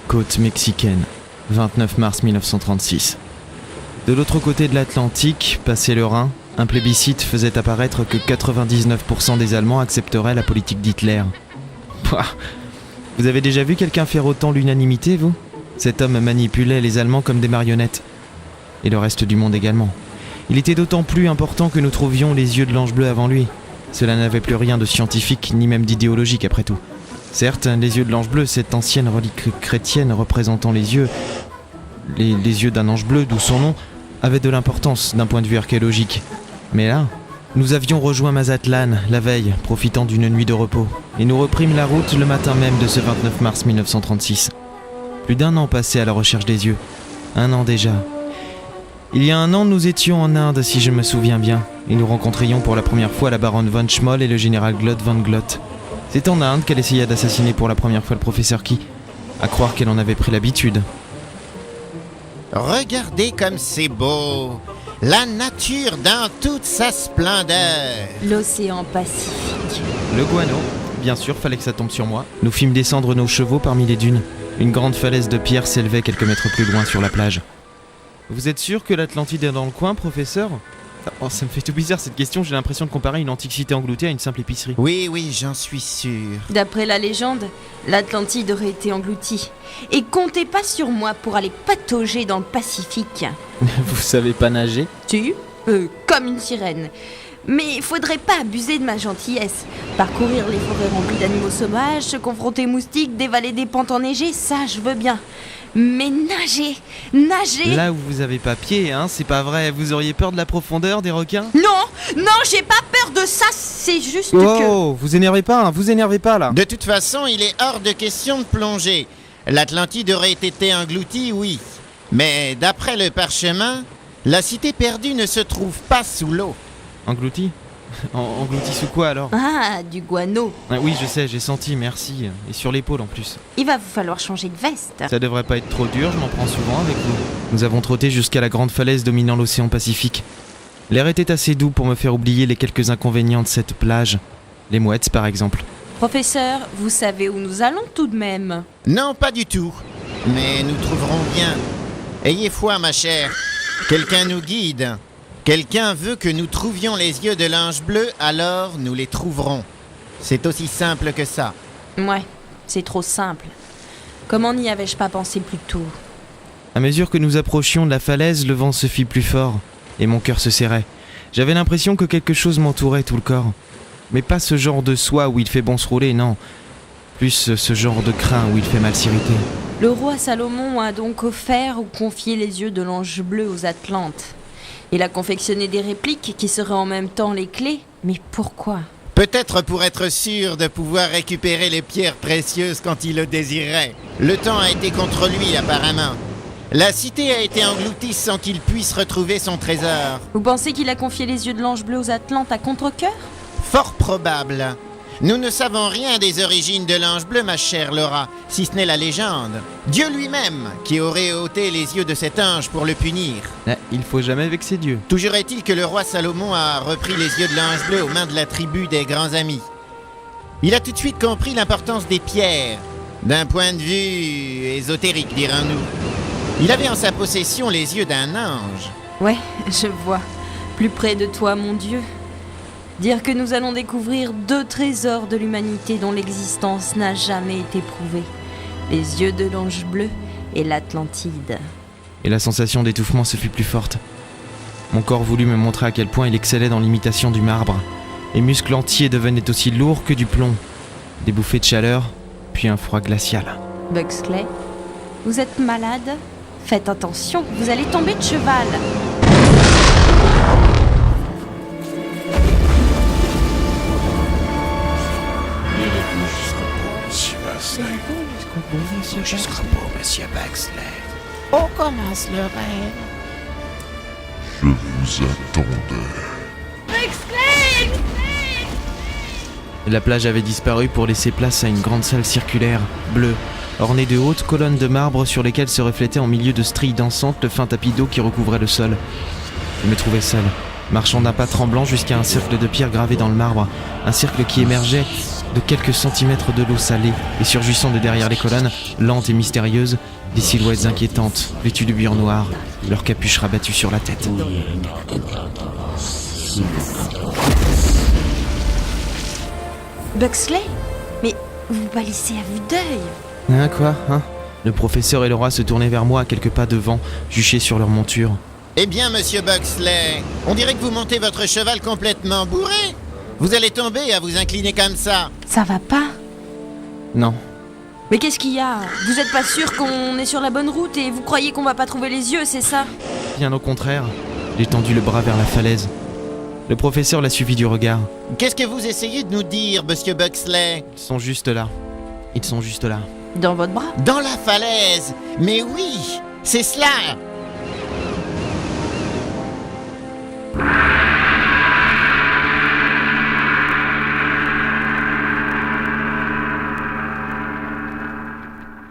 Côte mexicaine, 29 mars 1936. De l'autre côté de l'Atlantique, passé le Rhin, un plébiscite faisait apparaître que 99% des Allemands accepteraient la politique d'Hitler. Pouah. Vous avez déjà vu quelqu'un faire autant l'unanimité, vous ? Cet homme manipulait les Allemands comme des marionnettes. Et le reste du monde également. Il était d'autant plus important que nous trouvions les yeux de l'ange bleu avant lui. Cela n'avait plus rien de scientifique, ni même d'idéologique après tout. Certes, les yeux de l'ange bleu, cette ancienne relique chrétienne représentant les yeux d'un ange bleu, d'où son nom, avaient de l'importance d'un point de vue archéologique. Mais là, nous avions rejoint Mazatlan la veille, profitant d'une nuit de repos, et nous reprîmes la route le matin même de ce 29 mars 1936. Plus d'1 an passé à la recherche des yeux. 1 an déjà. Il y a 1 an, nous étions en Inde, si je me souviens bien, et nous rencontrions pour la première fois la baronne von Schmoll et le général Glott von Glott. C'est en Inde qu'elle essaya d'assassiner pour la première fois le professeur Key. À croire qu'elle en avait pris l'habitude. Regardez comme c'est beau! La nature dans toute sa splendeur! L'océan Pacifique. Le guano. Bien sûr, fallait que ça tombe sur moi. Nous fîmes descendre nos chevaux parmi les dunes. Une grande falaise de pierre s'élevait quelques mètres plus loin sur la plage. Vous êtes sûr que l'Atlantide est dans le coin, professeur ? Oh, ça me fait tout bizarre cette question, j'ai l'impression de comparer une antique cité engloutie à une simple épicerie. Oui, j'en suis sûr. D'après la légende, l'Atlantide aurait été engloutie. Et comptez pas sur moi pour aller patauger dans le Pacifique. Vous savez pas nager ? Tu comme une sirène. Mais faudrait pas abuser de ma gentillesse. Parcourir les forêts remplies d'animaux sauvages, se confronter aux moustiques, dévaler des pentes enneigées, ça je veux bien. Mais nager... Là où vous avez pas pied, hein, c'est pas vrai. Vous auriez peur de la profondeur des requins ? Non, j'ai pas peur de ça, c'est juste que... Oh, vous énervez pas là. De toute façon, il est hors de question de plonger. L'Atlantide aurait été engloutie, oui. Mais d'après le parchemin, la cité perdue ne se trouve pas sous l'eau. Englouti ? Englouti sous quoi alors ? Ah, du guano. Ah, oui, je sais, j'ai senti, merci. Et sur l'épaule en plus. Il va vous falloir changer de veste. Ça devrait pas être trop dur, je m'en prends souvent avec vous. Nous avons trotté jusqu'à la grande falaise dominant l'océan Pacifique. L'air était assez doux pour me faire oublier les quelques inconvénients de cette plage. Les mouettes par exemple. Professeur, vous savez où nous allons tout de même ? Non, pas du tout. Mais nous trouverons bien. Ayez foi, ma chère. Quelqu'un nous guide. Quelqu'un veut que nous trouvions les yeux de l'ange bleu, alors nous les trouverons. C'est aussi simple que ça. Ouais, c'est trop simple. Comment n'y avais-je pas pensé plus tôt ? À mesure que nous approchions de la falaise, le vent se fit plus fort, et mon cœur se serrait. J'avais l'impression que quelque chose m'entourait tout le corps. Mais pas ce genre de soie où il fait bon se rouler, non. Plus ce genre de crin où il fait mal s'irriter. Le roi Salomon a donc offert ou confié les yeux de l'ange bleu aux Atlantes. Il a confectionné des répliques qui seraient en même temps les clés. Mais pourquoi ? Peut-être pour être sûr de pouvoir récupérer les pierres précieuses quand il le désirait. Le temps a été contre lui, apparemment. La cité a été engloutie sans qu'il puisse retrouver son trésor. Vous pensez qu'il a confié les yeux de l'ange bleu aux Atlantes à contre-cœur ? Fort probable. Nous ne savons rien des origines de l'ange bleu, ma chère Laura, si ce n'est la légende. Dieu lui-même, qui aurait ôté les yeux de cet ange pour le punir. Il faut jamais vexer Dieu. Toujours est-il que le roi Salomon a repris les yeux de l'ange bleu aux mains de la tribu des grands amis. Il a tout de suite compris l'importance des pierres, d'un point de vue ésotérique, dirons-nous. Il avait en sa possession les yeux d'un ange. Ouais, je vois. Plus près de toi, mon Dieu. Dire que nous allons découvrir 2 trésors de l'humanité dont l'existence n'a jamais été prouvée. Les yeux de l'ange bleu et l'Atlantide. Et la sensation d'étouffement se fut plus forte. Mon corps voulut me montrer à quel point il excellait dans l'imitation du marbre. Les muscles entiers devenaient aussi lourds que du plomb. Des bouffées de chaleur, puis un froid glacial. Buxley, vous êtes malade ? Faites attention, vous allez tomber de cheval. Jusqu'au bout, monsieur Buxley. On commence le rêve. Je vous attendais. Buxley! La plage avait disparu pour laisser place à une grande salle circulaire, bleue, ornée de hautes colonnes de marbre sur lesquelles se reflétait en milieu de stries dansantes le fin tapis d'eau qui recouvrait le sol. Je me trouvais seul, marchant d'un pas tremblant jusqu'à un cercle de pierre gravé dans le marbre, un cercle qui émergeait de quelques centimètres de l'eau salée et surgissant de derrière les colonnes, lentes et mystérieuses, des silhouettes inquiétantes, vêtues de bure noire, leurs capuches rabattues sur la tête. Buxley? Mais vous palissez à vue d'œil. Hein, quoi, hein? Le professeur et le roi se tournaient vers moi à quelques pas devant, juchés sur leur monture. Eh bien, monsieur Buxley, on dirait que vous montez votre cheval complètement bourré. Vous allez tomber à vous incliner comme ça. Ça va pas? Non. Mais qu'est-ce qu'il y a? Vous êtes pas sûr qu'on est sur la bonne route et vous croyez qu'on va pas trouver les yeux, c'est ça? Bien au contraire, j'ai tendu le bras vers la falaise. Le professeur l'a suivi du regard. Qu'est-ce que vous essayez de nous dire, monsieur Buxley? Ils sont juste là. Ils sont juste là. Dans votre bras? Dans la falaise. Mais oui, c'est cela.